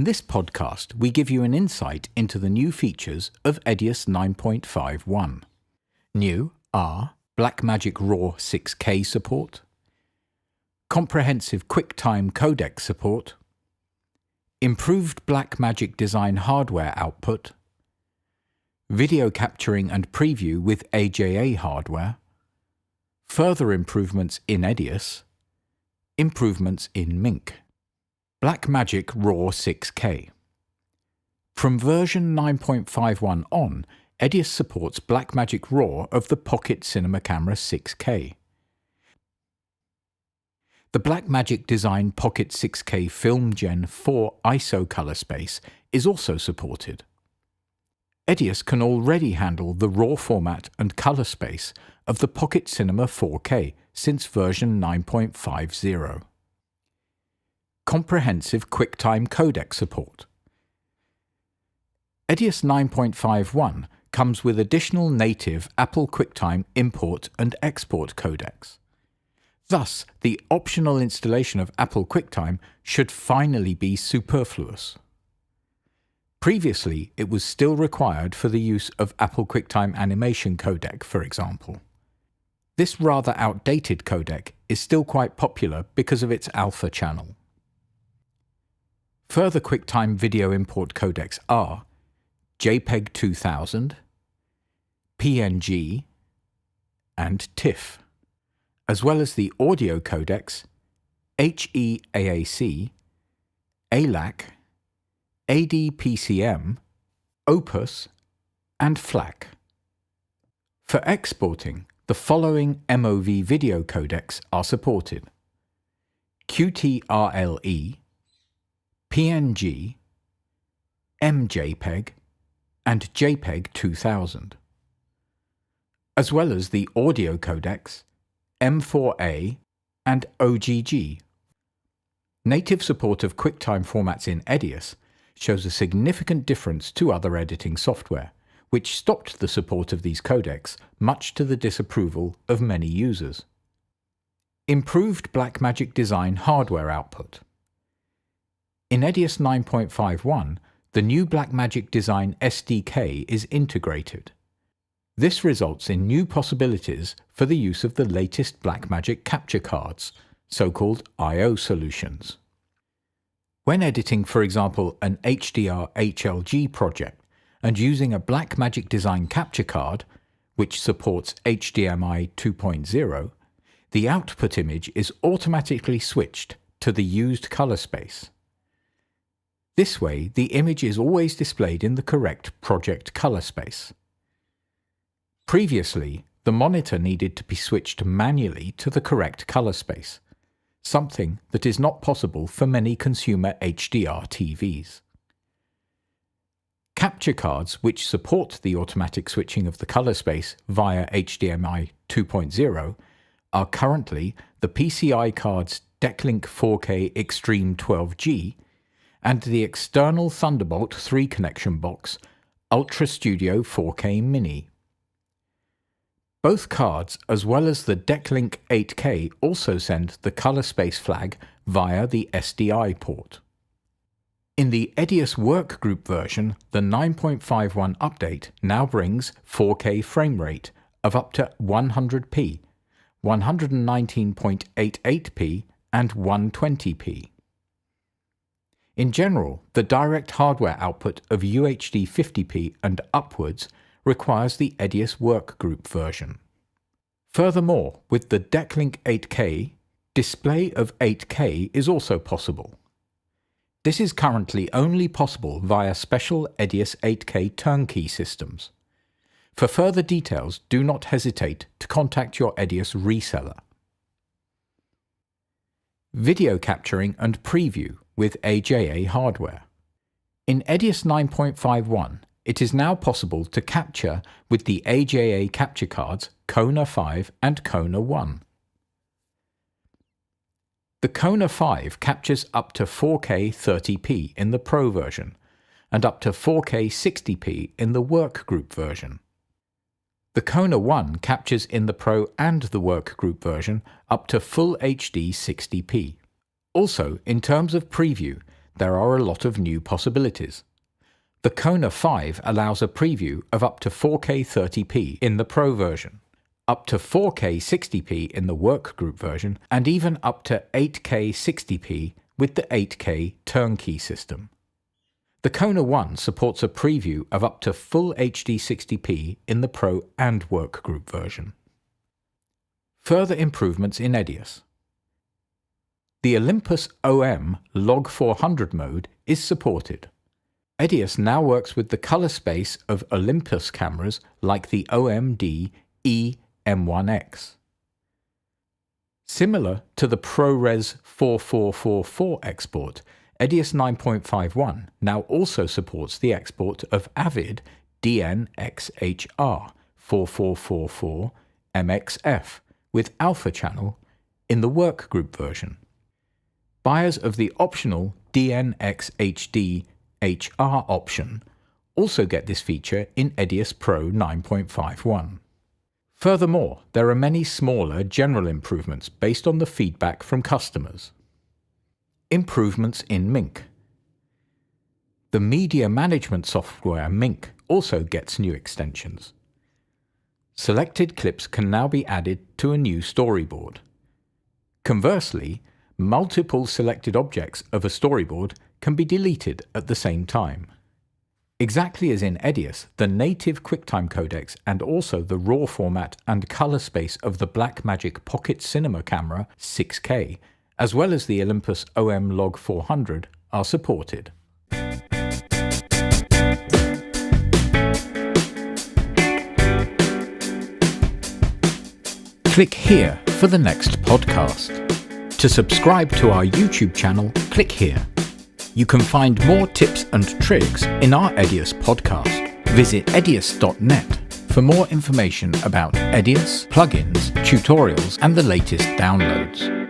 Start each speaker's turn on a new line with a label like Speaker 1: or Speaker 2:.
Speaker 1: this podcast, we give you an insight into the new features of Edius951. New are Blackmagic RAW 6K support, comprehensive QuickTime codec support, improved Blackmagic design hardware output, video capturing and preview with AJA hardware, further improvements in Edius, improvements in Mink. Blackmagic RAW 6K. From version 9.51 on, Edius supports Blackmagic RAW of the Pocket Cinema Camera 6K. The Blackmagic Design Pocket 6K Film Gen 4 ISO color space is also supported. Edius can already handle the RAW format and color space of the Pocket Cinema 4K since version 9.50. Comprehensive QuickTime codec support. Edius 9.51 comes with additional native Apple QuickTime import and export codecs. Thus, the optional installation of Apple QuickTime should finally be superfluous. Previously, it was still required for the use of Apple QuickTime Animation Codec, for example. This rather outdated codec is still quite popular because of its alpha channel. Further QuickTime video import codecs are JPEG 2000, PNG, and TIFF, as well as the audio codecs HEAAC, ALAC, ADPCM, Opus, and FLAC. For exporting, the following MOV video codecs are supported: QTRLE, PNG, MJPEG, and JPEG 2000, as well as the audio codecs M4A and OGG. Native support of QuickTime formats in Edius shows a significant difference to other editing software, which stopped the support of these codecs, much to the disapproval of many users. Improved Blackmagic design hardware output. In Edius 9.51, the new Blackmagic Design SDK is integrated. This results in new possibilities for the use of the latest Blackmagic capture cards, so-called I/O solutions. When editing, for example, an HDR HLG project and using a Blackmagic Design capture card, which supports HDMI 2.0, the output image is automatically switched to the used color space. This way, the image is always displayed in the correct project color space. Previously, the monitor needed to be switched manually to the correct color space, something that is not possible for many consumer HDR TVs. Capture cards which support the automatic switching of the color space via HDMI 2.0 are currently the PCI cards Decklink 4K Extreme 12G and the external Thunderbolt 3 connection box Ultra Studio 4K Mini. Both cards, as well as the Decklink 8K, also send the color space flag via the SDI port. In the Edius Workgroup version, the 9.51 update now brings 4K frame rate of up to 100p, 119.88p, and 120p. In general, the direct hardware output of UHD 50p and upwards requires the Edius Workgroup version. Furthermore, with the Decklink 8K, display of 8K is also possible. This is currently only possible via special Edius 8K turnkey systems. For further details, do not hesitate to contact your Edius reseller. Video capturing and preview with AJA hardware. In Edius 9.51, it is now possible to capture with the AJA capture cards Kona 5 and Kona 1. The Kona 5 captures up to 4K 30p in the Pro version and up to 4K 60p in the Workgroup version. The Kona 1 captures in the Pro and the Workgroup version up to Full HD 60p. Also, in terms of preview, there are a lot of new possibilities. The Kona 5 allows a preview of up to 4K 30p in the Pro version, up to 4K 60p in the workgroup version, and even up to 8K 60p with the 8K turnkey system. The Kona 1 supports a preview of up to full HD 60p in the Pro and workgroup version. Further improvements in Edius. The Olympus OM Log 400 mode is supported. Edius now works with the color space of Olympus cameras like the OMD E-M1X. Similar to the ProRes 4444 export, Edius951 now also supports the export of Avid DNxHR 4444 MXF with alpha channel in the workgroup version. Buyers of the optional DNxHD HR option also get this feature in Edius Pro 9.51. Furthermore, there are many smaller general improvements based on the feedback from customers. Improvements in Mink. The media management software Mink also gets new extensions. Selected clips can now be added to a new storyboard. Conversely, multiple selected objects of a storyboard can be deleted at the same time. Exactly as in Edius, the native QuickTime codecs and also the RAW format and color space of the Blackmagic Pocket Cinema camera 6K, as well as the Olympus OM Log 400, are supported. Click here for the next podcast. To subscribe to our YouTube channel, click here. You can find more tips and tricks in our Edius podcast. Visit edius.net for more information about Edius, plugins, tutorials, and the latest downloads.